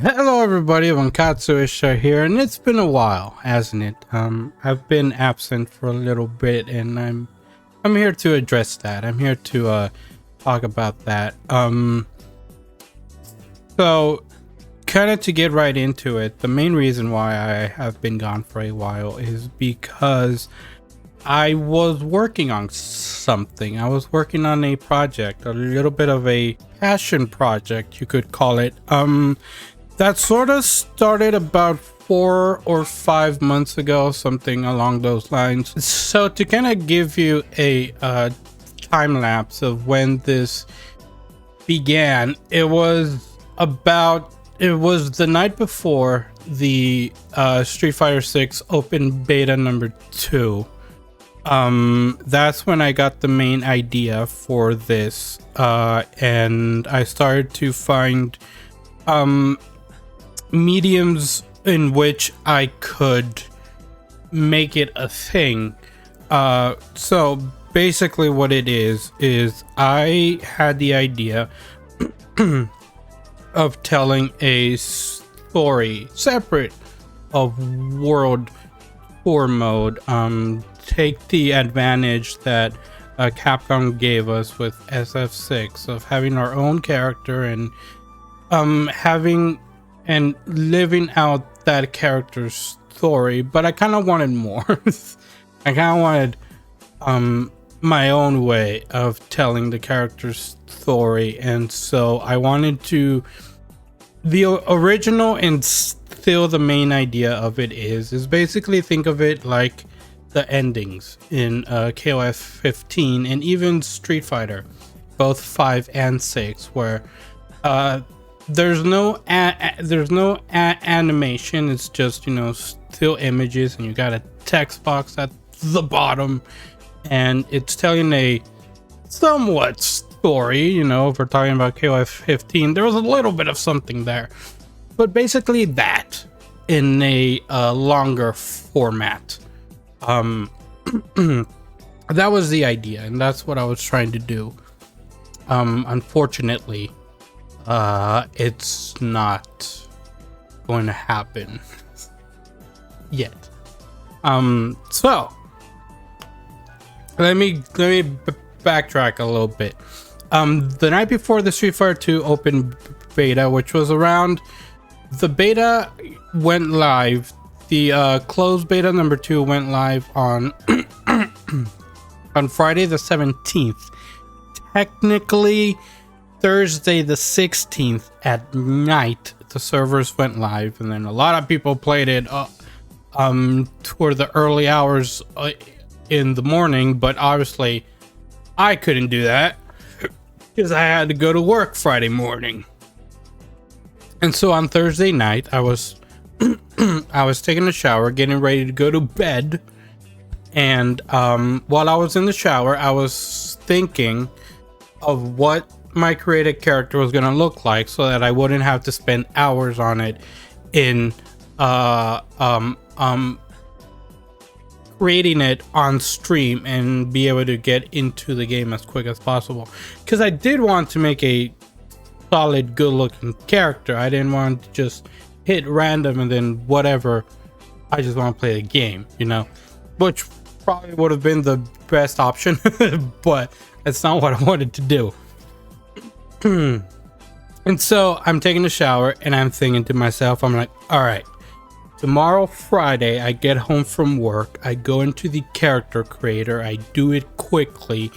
Hello everybody, Bonkotzu Ishtar here, and it's been a while, hasn't it? I've been absent for a little bit, and I'm here to address that. I'm here to talk about that. So kind of to get right into it, the main reason why I have been gone for a while is because I was working on something. I was working on a project, a little bit of a passion project, you could call it. That sort of started about 4 or 5 months ago, something along those lines. So to kind of give you a time lapse of when this began, it was the night before the Street Fighter 6 open beta number 2. That's when I got the main idea for this, and I started to find mediums in which I could make it a thing. So basically what it is I had the idea of telling a story separate of World Tour mode. Take the advantage that Capcom gave us with SF6 of having our own character and having and living out that character's story, but I kind of wanted more. I kind of wanted my own way of telling the character's story, and so I wanted to the original and still the main idea of it is basically think of it like the endings in KOF 15 and even Street Fighter, both 5 and 6, where there's no animation. It's just, still images, and you got a text box at the bottom, and it's telling a somewhat story. If we're talking about KOF 15, there was a little bit of something there, but basically that in a longer format. That was the idea, and that's what I was trying to do. Unfortunately, it's not going to happen yet. So let me backtrack a little bit. The night before the Street Fighter 2 open beta, which was around, the beta went live. The closed beta number 2 went live on on Friday the 17th. Technically Thursday the 16th at night the servers went live, and then a lot of people played it toward the early hours in the morning, but obviously I couldn't do that because I had to go to work Friday morning. And so on Thursday night I was taking a shower, getting ready to go to bed, and while I was in the shower I was thinking of what my created character was gonna look like, so that I wouldn't have to spend hours on it in creating it on stream and be able to get into the game as quick as possible, because I did want to make a solid, good looking character. I didn't want to just hit random and then whatever, I just want to play the game, which probably would have been the best option, but that's not what I wanted to do. And so I'm taking a shower and I'm thinking to myself, I'm like, all right, tomorrow Friday I get home from work, I go into the character creator, I do it quickly.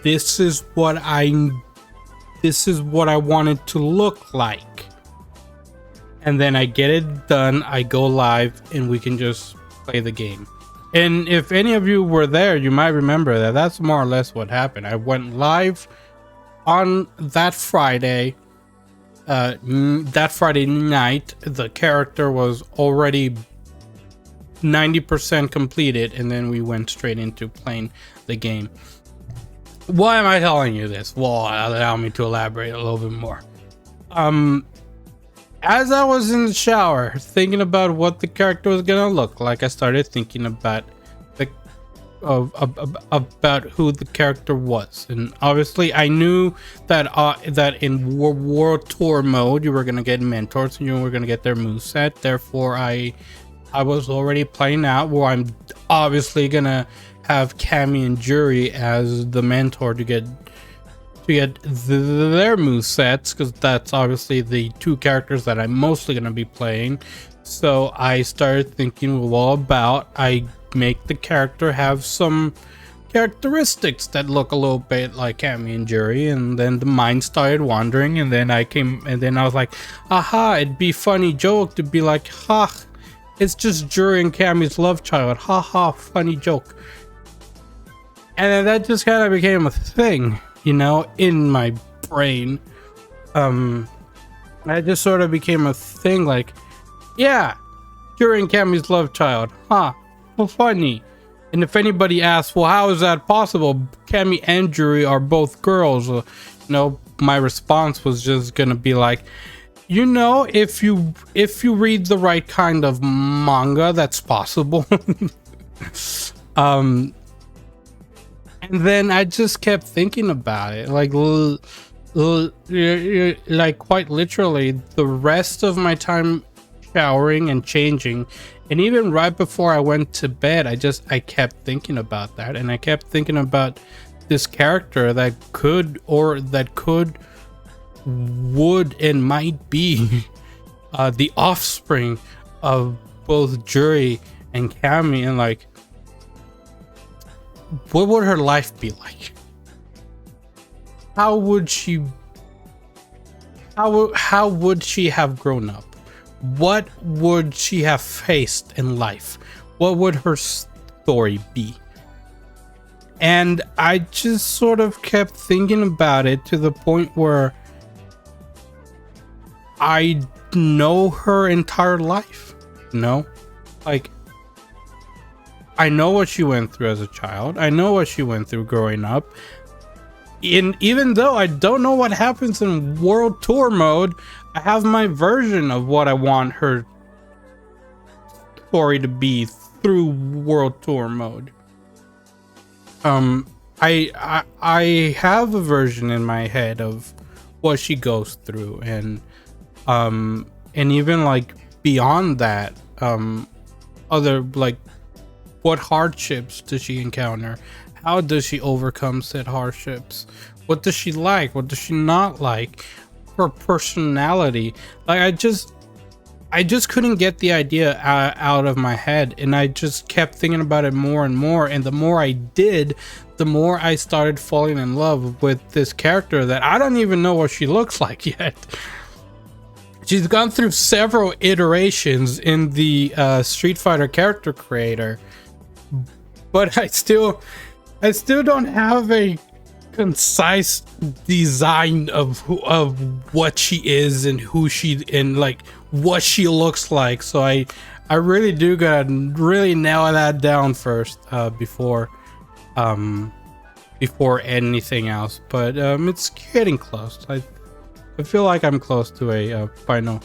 This is what I wanted to look like, and then I get it done, I go live, and we can just play the game. And if any of you were there, you might remember that that's more or less what happened. I went live on that Friday. That Friday night, the character was already 90% completed, and then we went straight into playing the game. Why am I telling you this? Well, allow me to elaborate a little bit more. As I was in the shower thinking about what the character was gonna look like, I started thinking about about who the character was. And obviously I knew that that in world tour mode you were gonna get mentors and you were gonna get their moveset. Therefore I was already playing out where I'm obviously gonna have Cammy and Jury as the mentor to get their movesets, because that's obviously the two characters that I'm mostly gonna be playing. So I started thinking, well, about I make the character have some characteristics that look a little bit like Cammy and Jury, and then the mind started wandering, and then I was like, aha, it'd be funny joke to be like, ha, it's just Jury and Cammy's love child, ha ha, funny joke. And then that just kind of became a thing, you know, in my brain. That just sort of became a thing, like, yeah, Jury and Cammy's love child, huh, well, funny. And if anybody asks, well, how is that possible? Cammy and Jury are both girls. You know, my response was just gonna be like, you know, if you read the right kind of manga, that's possible. And then I just kept thinking about it, like quite literally, the rest of my time showering and changing, and even right before I went to bed, I kept thinking about that, and I kept thinking about this character that could, would, and might be the offspring of both Jury and Cammy, and like, what would her life be like? How would she have grown up? What would she have faced in life? What would her story be? And I just sort of kept thinking about it to the point where I know her entire life. You know? Like, I know what she went through as a child. I know what she went through growing up. Even though I don't know what happens in world tour mode, I have my version of what I want her story to be through world tour mode. I have a version in my head of what she goes through, and even like beyond that, other, like, what hardships does she encounter? How does she overcome said hardships? What does she like? What does she not like? Her personality. Like, I just couldn't get the idea out of my head, and I just kept thinking about it more and more. And the more I did, the more I started falling in love with this character that I don't even know what she looks like yet. She's gone through several iterations in the Street Fighter character creator, but I still don't have a concise design of what she is and who she, and like what she looks like. So I really do gotta really nail that down first before anything else. But it's getting close. I feel like I'm close to a final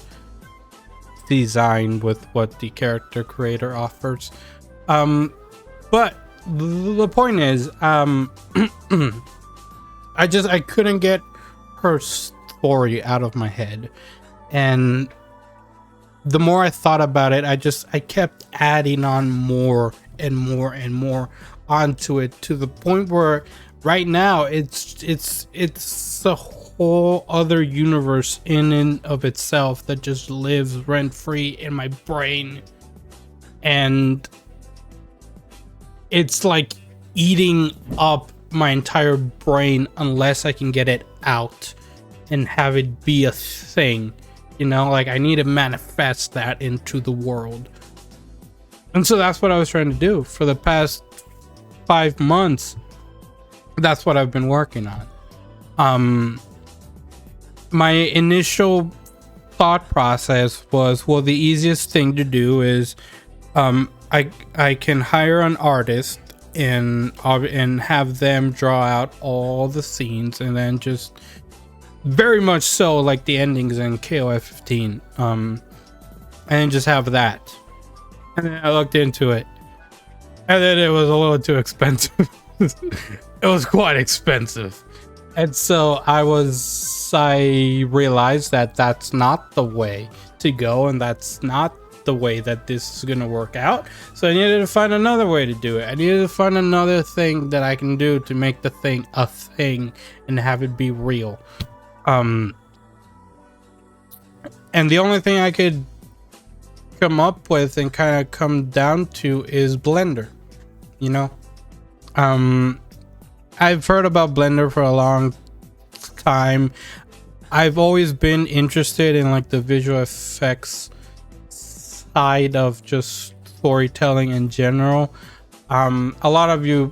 design with what the character creator offers. But the point is, I couldn't get her story out of my head, and the more I thought about it, I kept adding on more and more and more onto it, to the point where right now it's a whole other universe in and of itself that just lives rent free in my brain, and it's like eating up my entire brain unless I can get it out and have it be a thing, you know. Like, I need to manifest that into the world, and so that's what I was trying to do for the past 5 months. That's what I've been working on. My initial thought process was, well, the easiest thing to do is I can hire an artist and have them draw out all the scenes, and then just very much so like the endings in KOF 15, and just have that. And then I looked into it, and then it was a little too expensive. It was quite expensive. And so I realized that that's not the way to go, and that's not the way that this is gonna work out. So I needed to find another way to do it. I needed to find another thing that I can do to make the thing a thing and have it be real. And the only thing I could come up with and kind of come down to is Blender. You know, I've heard about Blender for a long time. I've always been interested in like the visual effects side of just storytelling in general. A lot of you,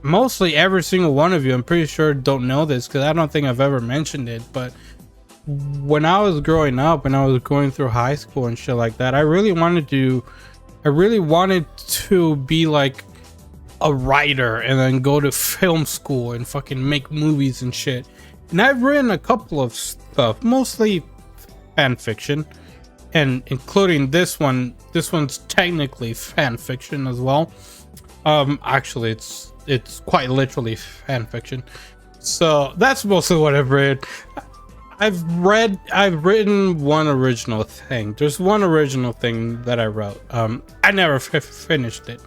mostly every single one of you, I'm pretty sure don't know this because I don't think I've ever mentioned it, but when I was growing up and I was going through high school and shit like that, I really wanted to be like a writer and then go to film school and fucking make movies and shit. And I've written a couple of stuff, mostly fan fiction, and including this one. This one's technically fan fiction as well. Actually, it's quite literally fan fiction. So that's mostly what I've read. I've written one original thing. There's one original thing that I wrote. I never finished it.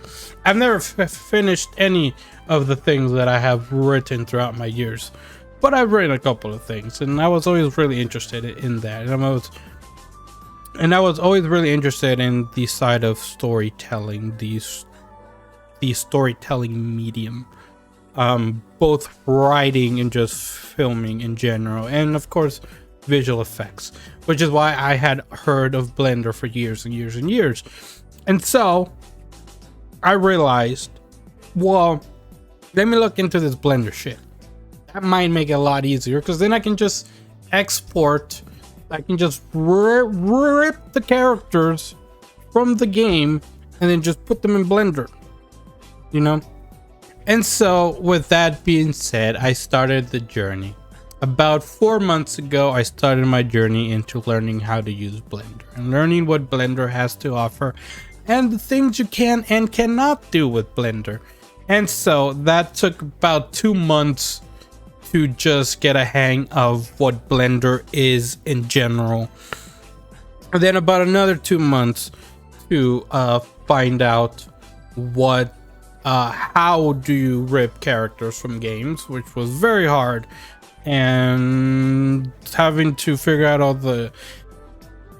I've never finished any of the things that I have written throughout my years, but I've written a couple of things, and I was always really interested in that. And I was always really interested in the side of storytelling, the storytelling medium. Both writing and just filming in general, and of course visual effects, which is why I had heard of Blender for years and years and years. And so I realized, well, let me look into this Blender shit. That might make it a lot easier, because then I can just export, I can just rip the characters from the game and then just put them in Blender, you know. And so with that being said, I started the journey. About 4 months ago, I started my journey into learning how to use Blender and learning what Blender has to offer and the things you can and cannot do with Blender. And so that took about 2 months to just get a hang of what Blender is in general. And then about another 2 months to find out what how do you rip characters from games, which was very hard, and having to figure out all the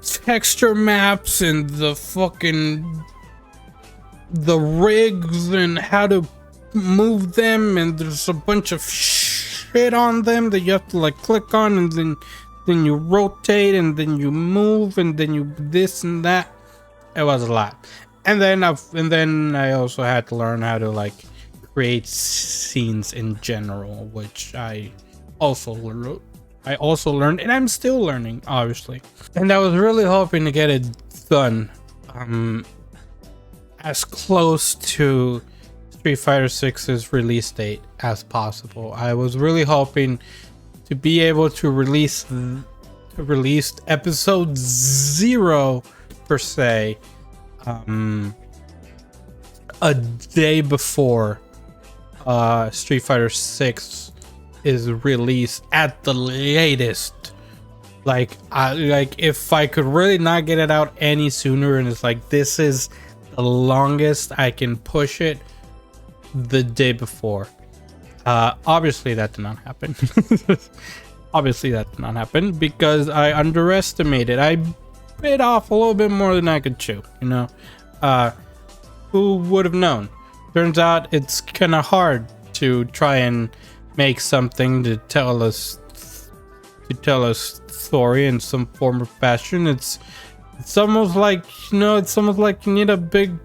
texture maps and the rigs and how to move them, and there's a bunch of shit on them that you have to like click on, and then you rotate, and then you move, and then you this and that. It was a lot. And then I also had to learn how to like create scenes in general, which I also learned, and I'm still learning, obviously. And I was really hoping to get it done as close to Street Fighter 6's release date as possible. I was really hoping to be able to release episode 0 per se, a day before Street Fighter 6 is released at the latest. Like if I could really not get it out any sooner, and it's like this is the longest I can push it, the day before. Obviously that did not happen. Obviously that did not happen because I underestimated. I bit off a little bit more than I could chew, you know. Who would have known? Turns out it's kind of hard to try and make something to tell us story in some form or fashion. It's almost like, you know, it's almost like you need a big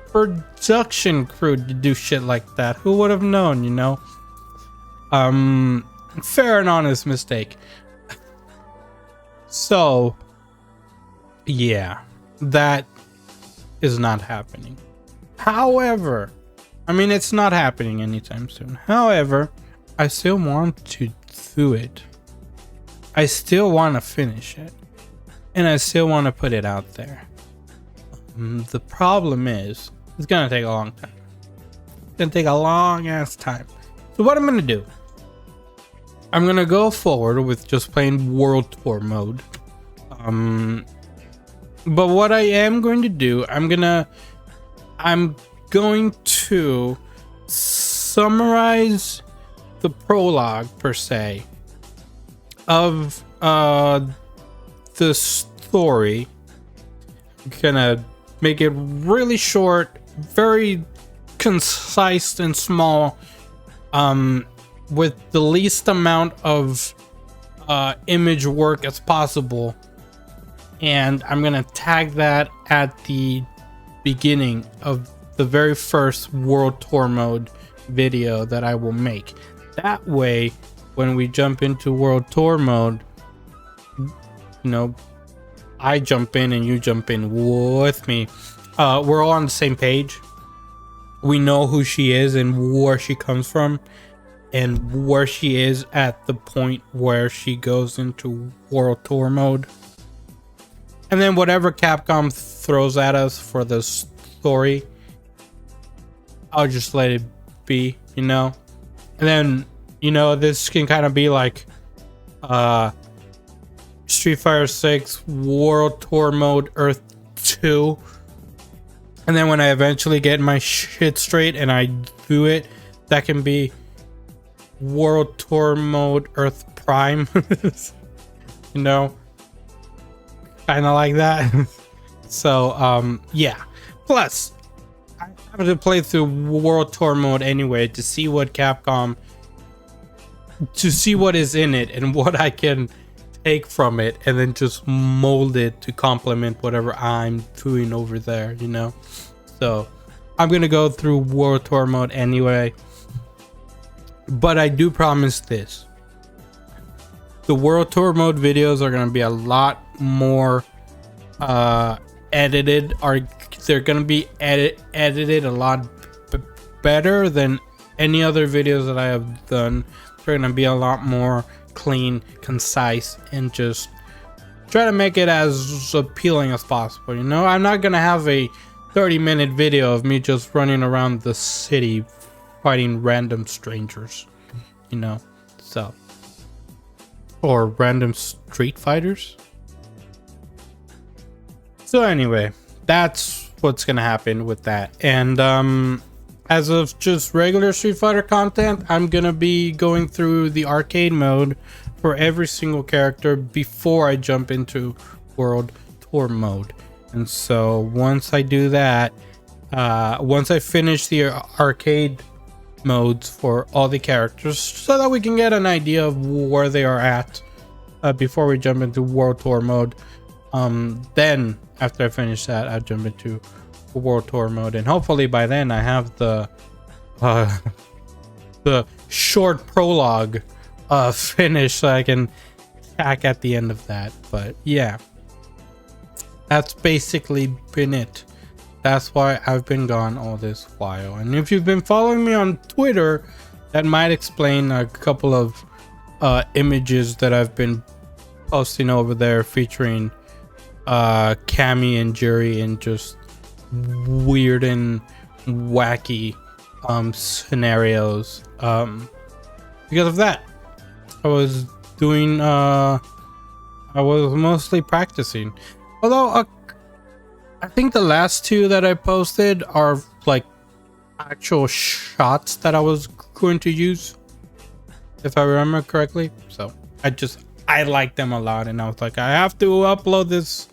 production crew to do shit like that. Who would have known, you know? Fair and honest mistake. So yeah, that is not happening. However, I mean, it's not happening anytime soon. However, I still want to do it. I still want to finish it, and I still want to put it out there. The problem is, it's gonna take a long time. It's gonna take a long ass time. So what I'm gonna do, I'm gonna go forward with just playing World Tour mode. But what I am going to do, I'm going to summarize the prologue per se of the story. I'm gonna make it really short, very concise and small, with the least amount of image work as possible, and I'm gonna tag that at the beginning of the very first World Tour mode video that I will make. That way, when we jump into World Tour mode, you know, I jump in and you jump in with me. We're all on the same page. We know who she is and where she comes from, and where she is at the point where she goes into World Tour mode. And then whatever Capcom throws at us for the story, I'll just let it be, you know? And then, you know, this can kind of be like Street Fighter 6 World Tour mode Earth 2. And then when I eventually get my shit straight and I do it, that can be World Tour mode Earth Prime. You know? Kind of like that. So yeah, plus I have to play through World Tour mode anyway to see what Capcom, to see what is in it and what I can take from it, and then just mold it to complement whatever I'm doing over there, you know. So I'm gonna go through World Tour mode anyway, but I do promise this: the World Tour mode videos are gonna be a lot more edited. They're gonna be edited a lot better than any other videos that I have done. They're gonna be a lot more clean, concise, and just try to make it as appealing as possible, you know. I'm not gonna have a 30-minute video of me just running around the city fighting random strangers, you know. So, or random street fighters. So anyway, that's what's gonna happen with that. And as of just regular Street Fighter content, I'm gonna be going through the arcade mode for every single character before I jump into World Tour mode. And so once I do that, once I finish the arcade modes for all the characters, so that we can get an idea of where they are at before we jump into World Tour mode, then after I finish that, I'll jump into World Tour mode, and hopefully by then I have the short prologue finished, so I can tack at the end of that. But yeah, that's basically been it. That's why I've been gone all this while. And if you've been following me on Twitter, that might explain a couple of images that I've been posting over there featuring Cammy and Jerry in just weird and wacky scenarios. Because of that, I was mostly practicing. Although I think the last two that I posted are like actual shots that I was going to use, if I remember correctly. So I like them a lot, and I was like, I have to upload this.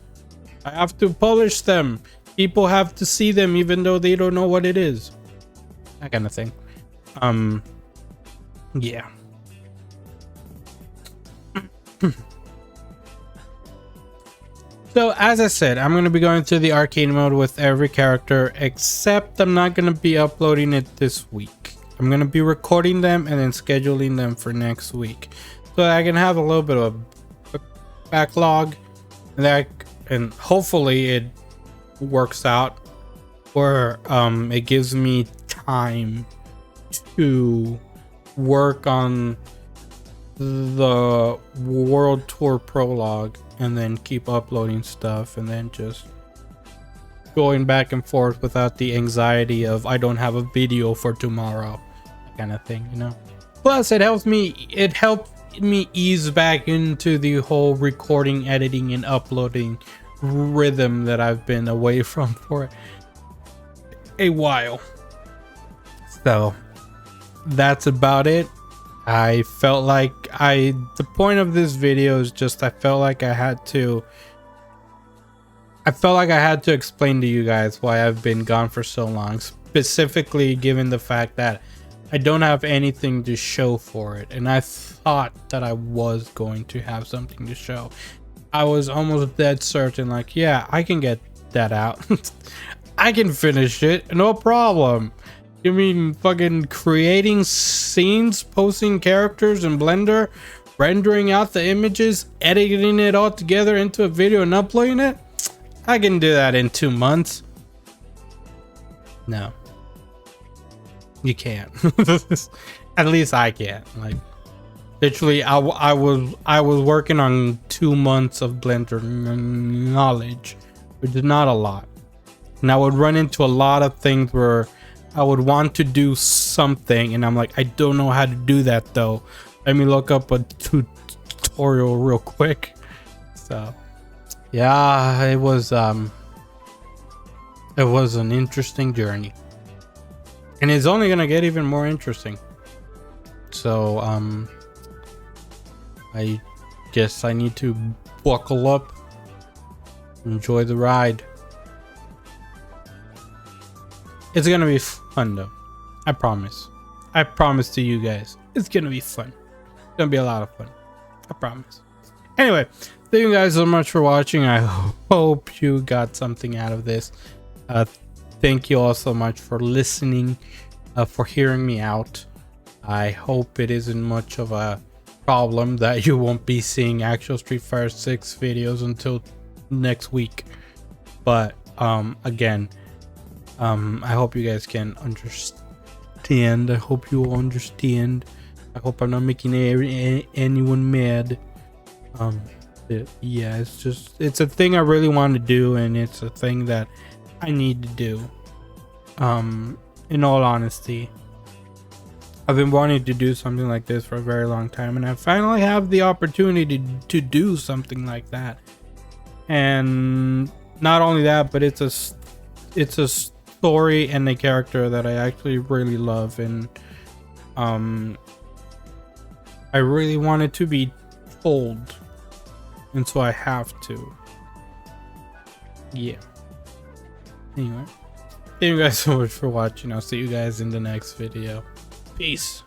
I have to publish them. People have to see them even though they don't know what it is. That kind of thing. Yeah. So as I said, I'm going to be going through the arcade mode with every character, except I'm not going to be uploading it this week. I'm going to be recording them and then scheduling them for next week, so I can have a little bit of a backlog, and hopefully it works out where it gives me time to work on the World Tour prologue and then keep uploading stuff, and then just going back and forth without the anxiety of I don't have a video for tomorrow, kind of thing, you know. Plus, it helped me ease back into the whole recording, editing, and uploading rhythm that I've been away from for a while. So that's about it. I felt like the point of this video is just I felt like I had to explain to you guys why I've been gone for so long, specifically given the fact that I don't have anything to show for it, and I thought that I was going to have something to show. I was almost dead certain, like, yeah, I can get that out. I can finish it, no problem. You mean fucking creating scenes, posting characters in Blender, rendering out the images, editing it all together into a video and uploading it? I can do that in 2 months. No. You can't. At least I can't. Like, literally, I was working on 2 months of Blender knowledge, which is not a lot. And I would run into a lot of things where I would want to do something, and I'm like, I don't know how to do that though. Let me look up a tutorial real quick. So, yeah, it was an interesting journey. And it's only gonna get even more interesting. So I guess I need to buckle up, enjoy the ride. It's gonna be fun though. I promise. I promise to you guys. It's gonna be fun. It's gonna be a lot of fun. I promise. Anyway, thank you guys so much for watching. I hope you got something out of this. Thank you all so much for listening, for hearing me out. I hope it isn't much of a problem that you won't be seeing actual Street Fighter 6 videos until next week. But again, I hope you guys can understand. I hope you will understand. I hope I'm not making anyone mad. Yeah, it's a thing I really want to do, and it's a thing that I need to do. In all honesty, I've been wanting to do something like this for a very long time, and I finally have the opportunity to do something like that. And not only that, but it's a story and a character that I actually really love, and I really want it to be told, and so I have to. Yeah. Anyway, thank you guys so much for watching. I'll see you guys in the next video. Peace.